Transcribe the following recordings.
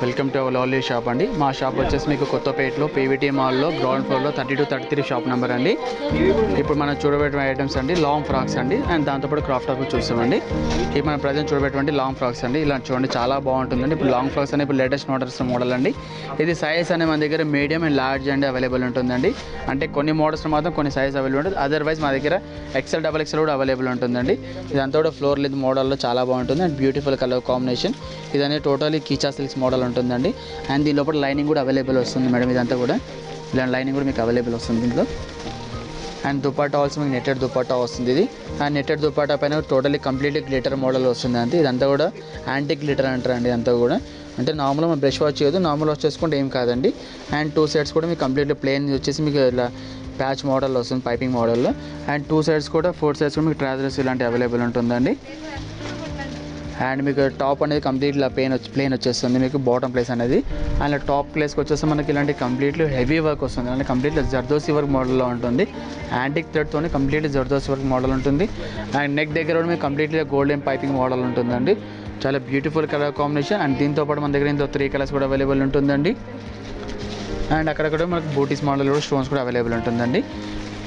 Welcome to our lovely shop అండి. మా shop వచ్చేసి మీకు కొత్తపేటలో పీవీటీ మాల్లో గ్రౌండ్ ఫ్లోర్లో 32-33 షాప్ నెంబర్ అండి. ఇప్పుడు మనం చూడబెట్టిన ఐటమ్స్ అండి లాంగ్ ఫ్రాక్స్ అండి, అండ్ దాంతోపాటు క్రాఫ్ట్ టాప్ చూస్తామండి. ఇప్పుడు మనం ప్రజెంట్ చూడబెట్టిన లాంగ్ ఫ్రాక్స్ అండి. ఇలా చూడండి, చాలా బాగుంటుందండి. ఇప్పుడు లాంగ్ ఫ్రాక్స్ అనేది ఇప్పుడు లేటెస్ట్ మోడల్ అండి. ఇది సైజ్ అనే మన దగ్గర మీడియం అండ్ లార్జ్ అండి అవైలబుల్ ఉంటుందండి. అంటే కొన్ని మోడల్స్ మాత్రం కొన్ని సైజ్ అవైలబుల్ ఉంటుంది, అదర్వైజ్ మా దగ్గర XL, XXL కూడా అవైలబుల్ ఉంటుందండి. ఇదంతా కూడా ఫ్లోర్ లెంత్ మోడల్లో చాలా బాగుంటుంది అండ్ బ్యూటిఫుల్ కలర్ కాంబినేషన్. ఇదనే టోటలీ కీచా సిల్క్స్ మోడల్ ఉంటుందండి. అండ్ దీని లోపల లైనింగ్ కూడా అవైలబుల్ వస్తుంది మేడం. ఇదంతా కూడా ఇలాంటి లైనింగ్ కూడా మీకు అవైలబుల్ వస్తుంది దీంట్లో. అండ్ దుపట్టా ఆల్సో మీకు నెట్టెడ్ దుపట్టా వస్తుంది ఇది. అండ్ నెట్టెడ్ దుపట్టా పైన టోటలీ కంప్లీట్లీ గ్లిటర్ మోడల్ వస్తుంది అంతే. ఇదంతా కూడా యాంటిక్ గ్లిటర్ అంటారండి. ఇదంతా కూడా అంటే నార్మల్గా మనం బ్రష్ వాష్ చేయదు, నార్మల్ వాష్ చేసుకుంటే ఏం కాదండి. అండ్ 2 సైడ్స్ కూడా మీకు కంప్లీట్లీ ప్లెయిన్ వచ్చేసి మీకు ఇలా ప్యాచ్ మోడల్ వస్తుంది, పైపింగ్ మోడల్లో. అండ్ 2 సైడ్స్ కూడా 4 సైడ్స్ కూడా మీకు ట్రాజర్స్ ఇలాంటి అవైలబుల్ ఉంటుందండి. అండ్ మీకు టాప్ అనేది కంప్లీట్గా ప్లెయిన్ వచ్చేస్తుంది మీకు బాటమ్ ప్లేస్ అనేది. అండ్ టాప్ ప్లేస్కి వచ్చేసి మనకి ఇలాంటి కంప్లీట్లీ హెవీ వర్క్ వస్తుంది, అంటే కంప్లీట్లీ జర్దోసి వర్క్ మోడల్లో ఉంటుంది. యాంటిక్ థ్రెడ్తో కంప్లీట్లీ జర్దోసి వర్క్ మోడల్ ఉంటుంది. అండ్ నెక్ దగ్గర కూడా మీకు కంప్లీట్లీ గోల్డెన్ పైపింగ్ మోడల్ ఉంటుందండి. చాలా బ్యూటిఫుల్ కలర్ కాంబినేషన్. అండ్ దీంతో పాటు మన దగ్గర ఇంకో 3 కలర్స్ కూడా అవైలబుల్ ఉంటుందండి. అండ్ అక్కడక్కడ మనకు బూటీస్ మోడల్ కూడా స్టోన్స్ కూడా అవైలబుల్ ఉంటుందండి.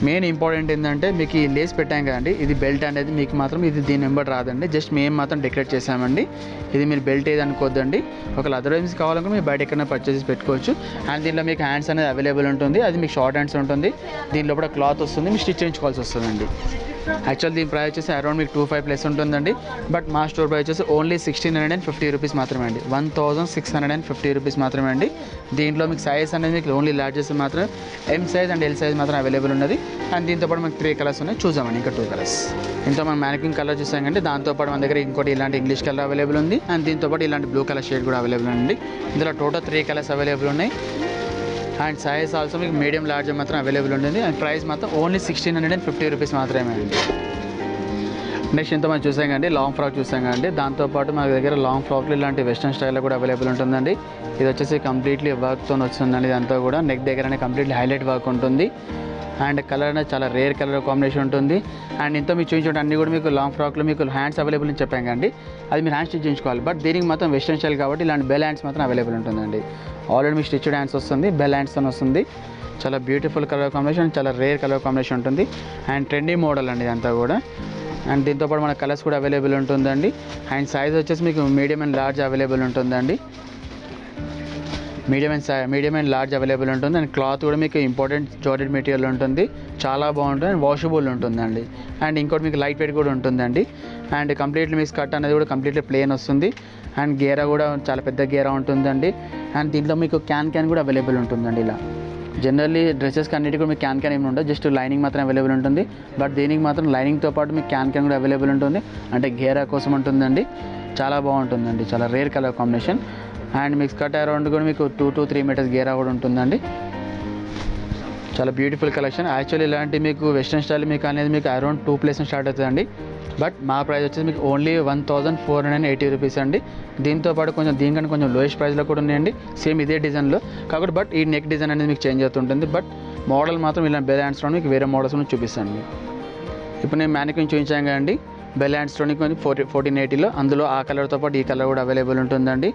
మెయిన్ ఇంపార్టెంట్ ఏంటంటే మీకు ఈ లేస్ పెట్టాం కదండి, ఇది బెల్ట్ అనేది మీకు మాత్రం ఇది దీని నెంబర్ రాదండి, జస్ట్ మేము మాత్రం డెకరేట్ చేసామండి. ఇది మీరు బెల్ట్ ఏది అనుకోద్దండి. ఒకవేళ అదర్వైజ్ కావాలనుకుంటే మీరు బయట ఎక్కడైనా పర్చేస్ పెట్టుకోవచ్చు. అండ్ దీనిలో మీకు హ్యాండ్స్ అనేది అవైలబుల్ ఉంటుంది, అది మీకు షార్ట్ హ్యాండ్స్ ఉంటుంది. దీనిలో కూడా క్లాత్ వస్తుంది, మీరు స్టిచ్ చేయించుకోవాల్సి వస్తుందండి. యాక్చువల్ దీని ప్రైస్ వచ్చేసి అరౌండ్ మీకు 25+ ఉంటుందండి. బట్ మా స్టోర్ ప్రైస్ వచ్చేసి ఓన్లీ 1650 రూపీస్ మాత్రమే అండి. 1650 రూపీస్ మాత్రమే అండి. దీంట్లో మీకు సైజ్ అనేది మీకు ఓన్లీ లార్జెస్ మాత్రం M size and L size మాత్రం అవైలబుల్ ఉన్నది. అండ్ దీంతోపాటు మనకి 3 కలర్స్ ఉన్నాయి, చూసామండి ఇంకా 2 కలర్స్. ఇంట్లో మనం మ్యానిక్విన్ కలర్ చూసాం కండి, దాంతోపాటు మన దగ్గర ఇంకోటి ఇలాంటి ఇంగ్లీష్ కలర్ అవైలబుల్ ఉంది. అండ్ దీంతోపాటు ఇలాంటి బ్లూ కలర్ షేడ్ కూడా అవైలబుల్ ఉంది. ఇందులో టోటల్ 3 కలర్స్ అవైలబుల్ ఉన్నాయి. అండ్ సైజ్ ఆల్సో మీకు మీడియం లార్జ్ మాత్రం అవైలబుల్ ఉంటుంది. అండ్ ప్రైస్ మాత్రం ఓన్లీ 1650 రూపీస్ మాత్రమే అండి. నెక్స్ట్ ఇంత మనం చూసాం కండి లాంగ్ ఫ్రాక్ చూసాం కండి, దాంతోపాటు మన దగ్గర లాంగ్ ఫ్రాక్లు ఇలాంటి వెస్ట్రన్ స్టైల్లో కూడా అవైలబుల్ ఉంటుందండి. ఇది వచ్చేసి కంప్లీట్లీ వర్క్తో వస్తుందండి. ఇదంతా కూడా నెక్ దగ్గర కంప్లీట్లీ హైలైట్ వర్క్ ఉంటుంది. అండ్ కలర్ అనేది చాలా రేర్ కలర్ కాంబినేషన్ ఉంటుంది. అండ్ ఇంత మీకు చూపించే అన్నీ కూడా మీకు లాంగ్ ఫ్రాక్లో మీకు హ్యాండ్స్ అవైలబుల్ అని చెప్పాం కండి, అది మీరు హ్యాండ్స్ స్టిచ్ చేయించుకోవాలి. బట్ దీనికి మాత్రం వెస్ట్రన్ స్టైల్ కాబట్టి ఇలాంటి బెల్ హ్యాండ్స్ మాత్రం అవైలబుల్ ఉంటుందండి. ఆల్రెడీ మీకు స్టిచ్డ్ హ్యాండ్స్ వస్తుంది, బెల్ హ్యాండ్స్తో వస్తుంది. చాలా బ్యూటిఫుల్ కలర్ కాంబినేషన్, చాలా రేర్ కలర్ కాంబినేషన్ ఉంటుంది. అండ్ ట్రెండీ మోడల్ అండి ఇదంతా కూడా. అండ్ దీంతోపాటు మన కలర్స్ కూడా అవైలబుల్ ఉంటుందండి. అండ్ సైజ్ వచ్చేసి మీకు మీడియం అండ్ లార్జ్ అవైలబుల్ ఉంటుందండి. మీడియం అండ్ లార్జ్ అవైలబుల్ ఉంటుంది. అండ్ క్లాత్ కూడా మీకు ఇంపార్టెంట్ జార్జెట్ మెటీరియల్ ఉంటుంది, చాలా బాగుంటుంది. అండ్ వాషబుల్ ఉంటుందండి. అండ్ ఇంకోటి మీకు లైట్ వెయిట్ కూడా ఉంటుందండి. అండ్ కంప్లీట్లీ మీ స్కర్ట్ అనేది కూడా కంప్లీట్లీ ప్లెయిన్ వస్తుంది. అండ్ గేరా కూడా చాలా పెద్ద గేరా ఉంటుందండి. అండ్ దీంట్లో మీకు క్యాన్ కూడా అవైలబుల్ ఉంటుందండి. ఇలా జనరల్లీ డ్రెస్సెస్కి అన్నిటికీ కూడా మీకు క్యాన్ ఏమి ఉండదు, జస్ట్ లైనింగ్ మాత్రం అవైలబుల్ ఉంటుంది. బట్ దీనికి మాత్రం లైనింగ్తో పాటు మీకు క్యాన్ కూడా అవైలబుల్ ఉంటుంది, అంటే గేరా కోసం ఉంటుందండి. చాలా బాగుంటుందండి, చాలా రేర్ కలర్ కాంబినేషన్. అండ్ మీకు స్కర్ట్ అరౌండ్ కూడా మీకు 2 to 3 మీటర్స్ గేరా కూడా ఉంటుందండి. చాలా బ్యూటిఫుల్ కలెక్షన్. యాక్చువల్లీ ఇలాంటి మీకు వెస్ట్రన్ స్టైల్ మీకు అనేది మీకు అరౌండ్ 2+ స్టార్ట్ అవుతుందండి. బట్ మా ప్రైస్ వచ్చేసి మీకు ఓన్లీ 1480 రూపీస్ అండి. దీంతోపాటు కొంచెం దీనికంటే కొంచెం లోయెస్ట్ ప్రైస్లో కూడా ఉన్నాయండి, సేమ్ ఇదే డిజైన్లో కాబట్టి. బట్ ఈ నెక్ డిజైన్ అనేది మీకు చేంజ్ అవుతుంటుంది. బట్ మోడల్ మాత్రం ఇలా బెల్ హ్యాండ్స్లో మీకు వేరే మోడల్స్ చూపిస్తాను. ఇప్పుడు నేను మ్యానిక్విన్ చూపించాను కదండి బెల్ హ్యాండ్స్లోని 1480లో, అందులో ఆ కలర్తో పాటు ఈ కలర్ కూడా అవైలబుల్ ఉంటుందండి.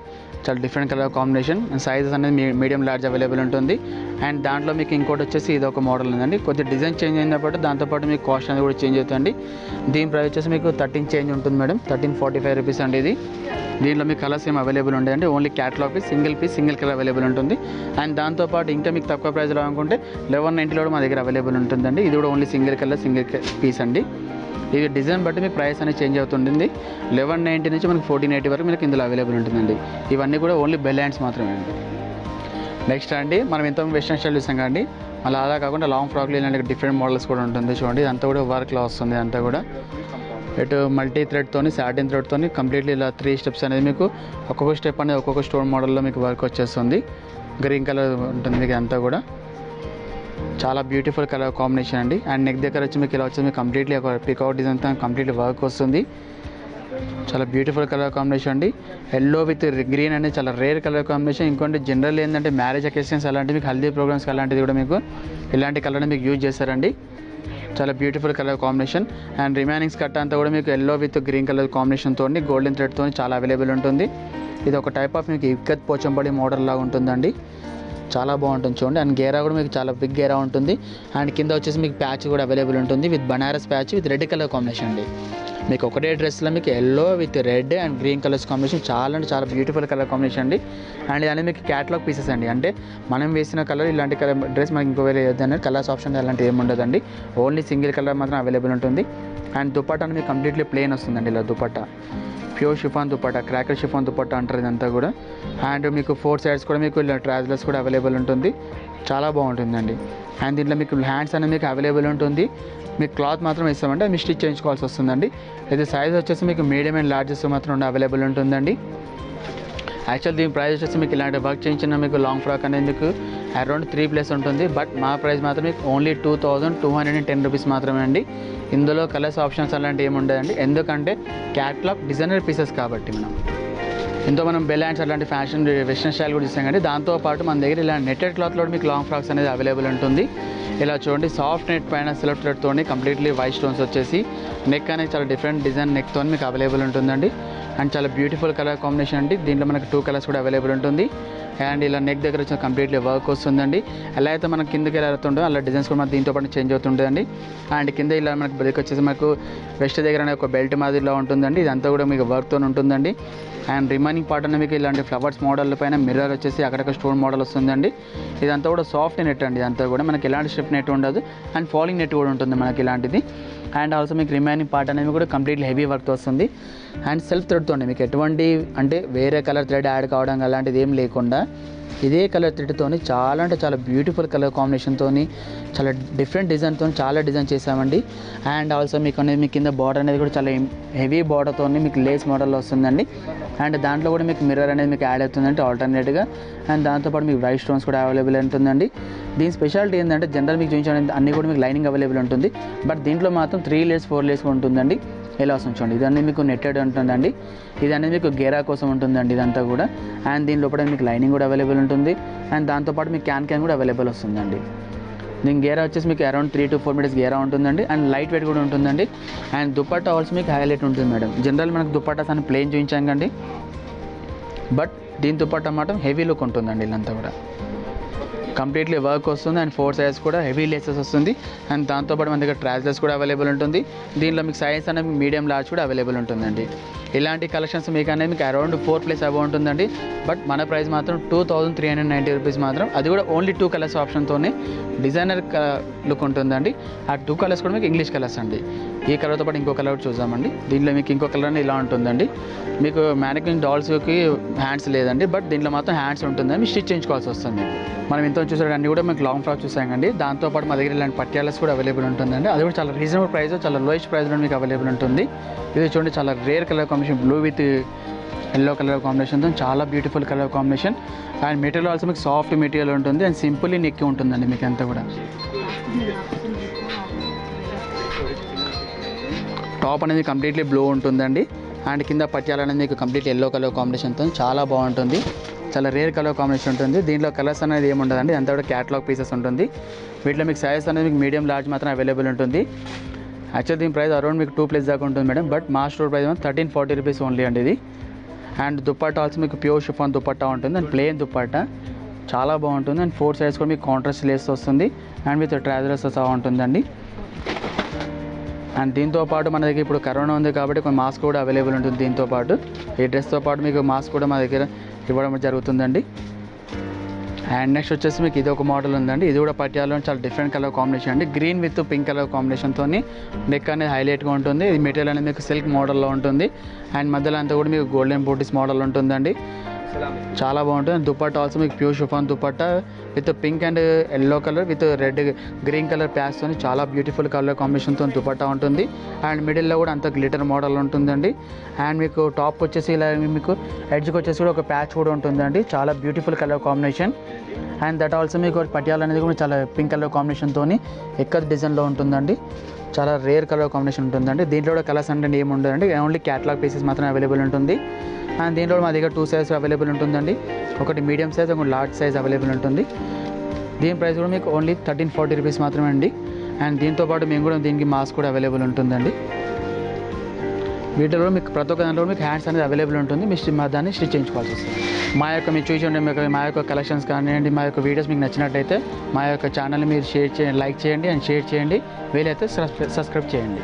చాలా డిఫరెంట్ కలర్ కాంబినేషన్. సైజెస్ అనేది మీడియం లార్జ్ అవైలబుల్ ఉంటుంది. అండ్ దాంట్లో మీకు ఇంకోటి వచ్చేసి ఇది ఒక మోడల్ ఉందండి, కొద్దిగా డిజైన్ చేంజ్ అయినప్పుడు దాంతోపాటు మీకు కాస్ట్ అనేది కూడా చేంజ్ అవుతుంది. దీని ప్రైస్ వచ్చేసి మీకు 13 చేంజ్ ఉంటుంది మేడం, 1345 రూపీస్ అండి ఇది. దీంట్లో మీకు కలర్స్ ఏమి అవైలబుల్ ఉండేదండి, only catalogue piece single colour available ఉంటుంది. అండ్ దాంతోపాటు ఇంకా మీకు తక్కువ ప్రైస్లో అనుకుంటే 1190లో కూడా మా దగ్గర అవైలబుల్ ఉంటుందండి. ఇది కూడా ఓన్లీ సింగిల్ పీస్ అండి. ఇది డిజైన్ బట్టి మీకు ప్రైస్ అనేది చేంజ్ అవుతుంటుంది. 1190 నుంచి మనకి 1480 వరకు మీకు ఇందులో అవైలబుల్ ఉంటుందండి. ఇవన్నీ కూడా ఓన్లీ బెల్ హ్యాండ్స్ మాత్రమే అండి. నెక్స్ట్ అండి మనం ఇంత వెస్ట్రన్ స్టైల్ చూసాం కదండి, మళ్ళీ అలా కాకుండా లాంగ్ ఫ్రాక్లు ఇలాంటి డిఫరెంట్ మోడల్స్ కూడా ఉంటుంది. చూడండి ఇదంతా కూడా వర్క్లో వస్తుంది. అంతా కూడా ఇటు మల్టీ థ్రెడ్తోని సాటిన్ థ్రెడ్తోని కంప్లీట్లీ ఇలా 3 స్టెప్స్ అనేది మీకు ఒక్కొక్క స్టెప్ అనేది ఒక్కొక్క స్టోన్ మోడల్లో మీకు వర్క్ వచ్చేస్తుంది. గ్రీన్ కలర్ ఉంటుంది మీకు అంతా కూడా, చాలా బ్యూటిఫుల్ కలర్ కాంబినేషన్ అండి. అండ్ నెక్ దగ్గర వచ్చి మీకు ఇలా వచ్చి మీకు కంప్లీట్లీ ఒక పికౌట్ డిజైన్తో కంప్లీట్లీ వర్క్ వస్తుంది. చాలా బ్యూటిఫుల్ కలర్ కాంబినేషన్ అండి. ఎల్లో విత్ గ్రీన్ అనేది చాలా రేర్ కలర్ కాంబినేషన్. ఇంకోటి జనరల్ ఏంటంటే మ్యారేజ్ అకేషన్స్ అలాంటివి, మీకు హల్దీ ప్రోగ్రామ్స్కి అలాంటిది కూడా మీకు ఇలాంటి కలర్ని మీకు యూజ్ చేస్తారండి. చాలా beautiful colour combination. And remaining skirt అంతా కూడా మీకు ఎల్లో విత్ గ్రీన్ కలర్ కాంబినేషన్తో గోల్డెన్ థ్రెడ్తో చాలా అవైలబుల్ ఉంటుంది. ఇది ఒక టైప్ ఆఫ్ మీకు ఇక్కత్ పోచంపడి మోడల్ లాగా ఉంటుందండి, చాలా బాగుంటుంది చూడండి. అండ్ గేరా కూడా మీకు చాలా బిగ్ గేరా ఉంటుంది. అండ్ కింద వచ్చేసి మీకు ప్యాచ్ కూడా అవైలబుల్ ఉంటుంది with Banaras patch with red colour combination అండి. మీకు ఒకటే డ్రెస్లో మీకు yellow with red and green colours combination చాలా అంటే చాలా బ్యూటిఫుల్ కలర్ కాంబినేషన్ అండి. అండ్ ఇవన్నీ మీకు క్యాటలాగ్ పీసెస్ అండి, అంటే మనం వేసిన కలర్ ఇలాంటి కలర్ డ్రెస్ మనకి ఇంకో వేరే ఏదైనా కలర్స్ ఆప్షన్ అలాంటివి ఏమి ఉండదండి, ఓన్లీ సింగిల్ కలర్ మాత్రం అవైలబుల్ ఉంటుంది. అండ్ దుపట్టా మీకు కంప్లీట్లీ ప్లెయిన్ వస్తుందండి, ఇలా dupatta pure chiffon dupatta, cracker chiffon dupatta అంటారు ఇదంతా కూడా. అండ్ మీకు 4 సైడ్స్ కూడా మీకు ఇలా ట్రాజర్స్ కూడా అవైలబుల్ ఉంటుంది, చాలా బాగుంటుందండి. అండ్ దీంట్లో మీకు హ్యాండ్స్ అనేది మీకు అవైలబుల్ ఉంటుంది. మీకు క్లాత్ మాత్రం ఇస్తామంటే మీరు స్టిచ్ చేయించుకోవాల్సి వస్తుందండి. ఇది సైజ్ వచ్చేసి మీకు మీడియం అండ్ లార్జెస్ మాత్రం అవైలబుల్ ఉంటుందండి. యాక్చువల్ దీని ప్రైస్ వచ్చేసి మీకు ఇలాంటి వర్క్ చేయించిన మీకు లాంగ్ ఫ్రాక్ అనేది మీకు అరౌండ్ 3+ ఉంటుంది. బట్ మా ప్రైస్ మాత్రం మీకు ఓన్లీ 2210 రూపీస్ మాత్రమే అండి. ఇందులో కలర్స్ ఆప్షన్స్ అలాంటివి ఏమి ఉండదండి, ఎందుకంటే క్యాట్లాగ్ డిజైనర్ పీసెస్ కాబట్టి మనం బెల్ హ్యాండ్స్ అలాంటి ఫ్యాషన్ వెస్ట్రన్ స్టైల్ కూడా ఇస్తాం కానీ దాంతోపాటు మన దగ్గర ఇలా నెట్టెడ్ క్లాత్లో మీకు లాంగ్ ఫ్రాక్స్ అనేది అవైలబుల్ ఉంటుంది. ఇలా చూడండి, సాఫ్ట్ నెట్ పైన సిల్వర్ థ్రెడ్తో కంప్లీట్లీ వైట్ స్టోన్స్ వచ్చేసి నెక్ అనేది చాలా డిఫరెంట్ డిజైన్ నెక్తో మీకు అవైలబుల్ ఉంటుందండి. అండ్ చాలా బ్యూటిఫుల్ కలర్ కాంబినేషన్ అండి. దీంట్లో మనకు 2 కలర్స్ కూడా అవైలబుల్ ఉంటుంది. అండ్ ఇలా నెక్ దగ్గర వచ్చి కంప్లీట్లీ వర్క్ వస్తుందండి. ఎలా అయితే మనకి కిందకి ఎలా అవుతుందో అలా డిజైన్స్ కూడా మనకు దీంతో పాటు చేంజ్ అవుతుంటుందండి. అండ్ కింద ఇలా మనకు బ్రేక్ వచ్చేసి మనకు వెస్ట్ దగ్గర ఒక బెల్ట్ మాదిరిలో ఉంటుందండి, ఇదంతా కూడా మీకు వర్క్తో ఉంటుందండి. అండ్ రిమైనింగ్ పార్ట్ అనేది మీకు ఇలాంటి ఫ్లవర్స్ మోడల్ పైన మిర్రర్ వచ్చేసి అక్కడక్కడ స్టోన్ మోడల్ వస్తుందండి. ఇదంతా కూడా సాఫ్ట్ నెట్ అండి, ఇదంతా కూడా మనకి ఎలాంటి స్ట్రిప్ నెట్ ఉండదు. అండ్ ఫాలింగ్ నెట్ కూడా ఉంటుంది మనకి ఇలాంటిది. అండ్ ఆల్సో మీకు రిమైనింగ్ పార్ట్ అనేది కూడా కంప్లీట్లీ హెవీ వర్క్తో వస్తుంది. అండ్ సెల్ఫ్ థ్రెడ్తో మీకు ఎటువంటి అంటే వేరే కలర్ థ్రెడ్ యాడ్ కావడం అలాంటిది ఏం లేకుండా ఇదే కలర్ థ్రెడ్తో చాలా అంటే చాలా బ్యూటిఫుల్ కలర్ కాంబినేషన్తో చాలా డిఫరెంట్ డిజైన్తో చాలా డిజైన్ చేసామండి. అండ్ ఆల్సో మీకు అనేది మీ కింద బార్డర్ అనేది కూడా చాలా హెవీ బార్డర్తో మీకు లేస్ మోడల్లో వస్తుందండి. అండ్ దాంట్లో కూడా మీకు మిర్రర్ అనేది మీకు యాడ్ అవుతుందంటే ఆల్టర్నేట్గా. అండ్ దాంతోపాటు మీకు వైట్ స్టోన్స్ కూడా అవైలబుల్ ఉంటుందండి. దీని స్పెషాలిటీ ఏంటంటే జనరల్ మీకు చూపించడానికి అన్నీ కూడా మీకు లైనింగ్ అవైలబుల్ ఉంటుంది, బట్ దీంట్లో మాత్రం 3 లేయర్స్ 4 లేయర్స్ ఉంటుందండి. ఎలా వస్తుంది చూడండి, ఇదన్నీ మీకు నెట్టెడ్ ఉంటుందండి, ఇది అనేది మీకు గేరా కోసం ఉంటుందండి ఇదంతా కూడా. అండ్ దీని లోపల మీకు లైనింగ్ కూడా అవైలబుల్ ఉంటుంది. అండ్ దాంతోపాటు మీకు క్యాన్ కూడా అవైలబుల్ వస్తుందండి. దీని గేరా వచ్చేసి మీకు అరౌండ్ 3 to 4 మీటర్స్ గేరా ఉంటుందండి. అండ్ లైట్ వెయిట్ కూడా ఉంటుందండి. అండ్ దుపట్టా ఆల్సో మీకు హైలైట్ ఉంటుంది మేడం. జనరల్ మనకు దుపట్టాస్ అని ప్లెయిన్ చూపించాం కండి, బట్ దీని దుపట్టా మాత్రం హెవీ లుక్ ఉంటుందండి. ఇదంతా కూడా కంప్లీట్లీ వర్క్ వస్తుంది. అండ్ 4 సైజ్ కూడా హెవీ లేసెస్ వస్తుంది. అండ్ దాంతోపాటు మన దగ్గర ట్రాజర్స్ కూడా అవైలబుల్ ఉంటుంది. దీనిలో మీకు సైజ్ అనేది మీడియం లార్జ్ కూడా అవైలబుల్ ఉంటుందండి. ఇలాంటి కలెక్షన్స్ మీకు అనేది మీకు అరౌండ్ 4+ అబౌవ్ ఉంటుందండి. బట్ మన ప్రైస్ మాత్రం 2390 రూపీస్ మాత్రం, అది కూడా ఓన్లీ 2 కలర్స్ ఆప్షన్తోనే డిజైనర్ లుక్ ఉంటుందండి. ఆ 2 కలర్స్ కూడా మీకు ఇంగ్లీష్ కలర్స్ అండి. ఈ కలర్తో పాటు ఇంకో కలర్ చూద్దామండి. దీంట్లో మీకు ఇంకో కలర్ ఇలా ఉంటుందండి. మీకు మ్యానిక్విన్ డాల్స్కి హ్యాండ్స్ లేదండి, బట్ దీంట్లో మాత్రం హ్యాండ్స్ ఉంటుందని మీరు స్టిచ్ చేయించుకోవాల్సి వస్తుంది. మనం ఇంత చూసారు అన్నీ కూడా మీకు లాంగ్ ఫ్రాక్ చూసామండి. దాంతోపాటు మా దగ్గర ఇలాంటి పట్యాలస్ కూడా అవైలబుల్ ఉంటుందండి. అది కూడా చాలా రీజనబుల్ ప్రైస్, చాలా లోయెస్ట్ ప్రైస్లో మీకు అవైలబుల్ ఉంటుంది. ఇది చూడండి, చాలా rare colour combination, blue with yellow colour కాంబినేషన్తో చాలా beautiful colour combination. And material also మీకు సాఫ్ట్ మెటీరియల్ ఉంటుంది. అండ్ సింపుల్లీ నెక్ ఉంటుందండి మీకు అంతా కూడా. టాప్ అనేది కంప్లీట్లీ బ్లూ ఉంటుందండి. అండ్ కింద పట్యాలు అనేది మీకు కంప్లీట్ ఎల్లో కలర్ కాంబినేషన్తో చాలా బాగుంటుంది. చాలా రేర్ కలర్ కాంబినేషన్ ఉంటుంది. దీంట్లో కలర్స్ అనేది ఏమి ఉండదండి, అంతా కూడా క్యాటలాగ్ పీసెస్ ఉంటుంది. వీటిలో మీకు సైజ్ అనేది మీకు మీడియం లార్జ్ మాత్రం అవైలబుల్ ఉంటుంది. యాక్చువల్ దీని ప్రైస్ అరౌండ్ మీకు 2+ దాకా ఉంటుంది మేడం, బట్ మా స్టోర్ ప్రైస్ 1340 రూపీస్ ఓన్లీ అండి ఇది. అండ్ దుపట్టా ఆల్సో మీకు ప్యూర్ షిఫాన్ దుపట్టా ఉంటుంది. అండ్ ప్లెయిన్ దుపట్టా చాలా బాగుంటుంది. అండ్ 4 సైడ్స్ కూడా మీకు కాంట్రాస్ట్ లేస్ వస్తుంది. అండ్ విత్ ట్రాజర్స్ సహా ఉంటుందండి. అండ్ దీంతో పాటు మన దగ్గర ఇప్పుడు కరోనా ఉంది కాబట్టి కొన్ని మాస్క్ కూడా అవైలబుల్ ఉంటుంది. దీంతో పాటు ఈ డ్రెస్తో పాటు మీకు మాస్క్ కూడా మా దగ్గర ఇవ్వడం జరుగుతుందండి. అండ్ నెక్స్ట్ వచ్చేసి మీకు ఇది ఒక మోడల్ ఉందండి. ఇది కూడా పట్యాలో చాలా డిఫరెంట్ కలర్ కాంబినేషన్ అండి. గ్రీన్ విత్ పింక్ కలర్ కాంబినేషన్తో నెక్ అనేది హైలైట్గా ఉంటుంది. ఇది మెటీరియల్ అనేది మీకు సిల్క్ మోడల్లో ఉంటుంది. అండ్ మధ్యలో అంతా కూడా మీకు గోల్డెన్ బూటీస్ మోడల్ ఉంటుందండి, చాలా బాగుంటుంది. దుపట్టా ఆల్సో మీకు pure chiffon dupatta with pink and yellow colour with red green colour ప్యాచ్తో చాలా బ్యూటిఫుల్ కలర్ కాంబినేషన్తో దుపట్టా ఉంటుంది. అండ్ మిడిల్లో కూడా అంత గ్లిటర్ మోడల్ ఉంటుందండి. అండ్ మీకు టాప్ వచ్చేసి ఇలా మీకు ఎడ్జ్కి వచ్చేసి కూడా ఒక ప్యాచ్ కూడా ఉంటుందండి, చాలా beautiful colour combination. And that also మీకు పటియాలా అనేది కూడా చాలా పింక్ కలర్ కాంబినేషన్తో ఎక్కత్ డిజైన్లో ఉంటుందండి, చాలా రేర్ కలర్ కాంబినేషన్ ఉంటుందండి. దీంట్లో కూడా కలర్స్ అంటే ఏమి ఉండదండి, ఓన్లీ క్యాటలాగ్ పీసెస్ మాత్రమే అవైలబుల్ ఉంటుంది. అండ్ దీంట్లో మా దగ్గర 2 సైజ్ అవైలబుల్ ఉంటుందండి, ఒకటి మీడియం సైజ్ ఒకటి లార్జ్ సైజ్ అవైలబుల్ ఉంటుంది. దీని ప్రైస్ కూడా మీకు ఓన్లీ 1340 రూపీస్ మాత్రమే అండి. అండ్ దీంతోపాటు మేము కూడా దీనికి మాస్క్ కూడా అవైలబుల్ ఉంటుందండి. వీటిలో మీకు ప్రతి ఒక్క దాంట్లో మీకు హ్యాండ్స్ అనేది అవైలబుల్ ఉంటుంది. మీ దాన్ని స్టిచ్ చేయించుకోవాల్సి వస్తుంది. మీరు చూసి మా యొక్క కలెక్షన్స్ కానివ్వండి, మా యొక్క వీడియోస్ మీకు నచ్చినట్టయితే మా యొక్క ఛానల్ని మీరు లైక్ చేయండి అండ్ షేర్ చేయండి. వీలైతే సబ్స్క్రైబ్ చేయండి.